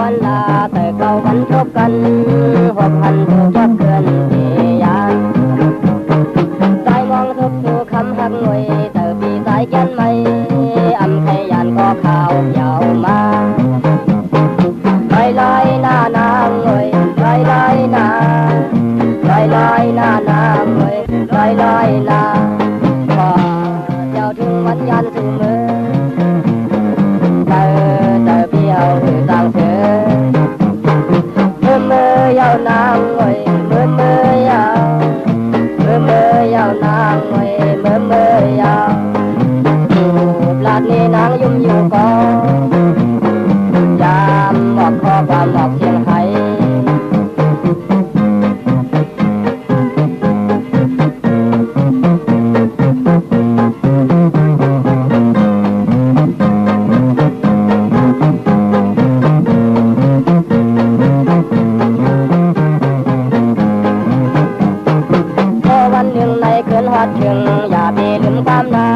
วันลาแต่เก่าวันทบกันหกพันถูกยับเกินที่ยานสายมองทุกสู่คำหักหน่วยแต่ปีสายยันไม่อำไขยันก็ข่าวยาวมาลอยหน้านางหน่วยลอยหน้าลอยหน้านางหน่วยลอยหน้าพอเจ้าถึงวันยันสู่มือแต่พี่เอาคือต่างเธอมือยาวนางหน่อยมือยาวมือยาวนางหน่อยมือยาวอยู่ปลาดนี้นางยุ่มอยู่ก็ยามหมอกคอความหมอกเสียงไห้ถึงอย่าไปลืมความนา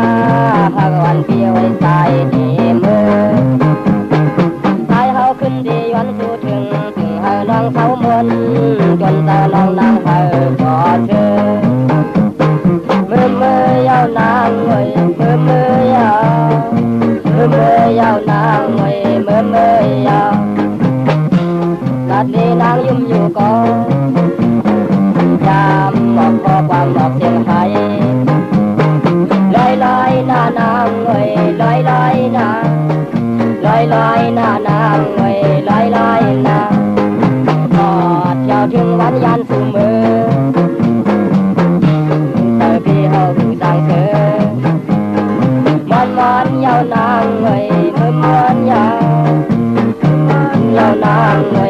หากวันเปียวใจดีมือตายเฮาขึ้นดีวันสู่ถึงเฮาน้องเสาเมินจนตาน้องนางเฮากอดเธอมือยาวนางเว้ยมือยาวมือยาวนางเว้ยมือยาวลัดนี้นางยุ่มอยู่ก่อยามบอกขอความบอกเสียงไทยลอยหน้านางเว้ยลอยหน้าหน้านางเว้ยลอยหน้ากอดเจ้าถึงวันยันสู่มือแต่พี่เฮาคือต่างเธอมันยาวนางเว้ยมือยาวนางเว้ย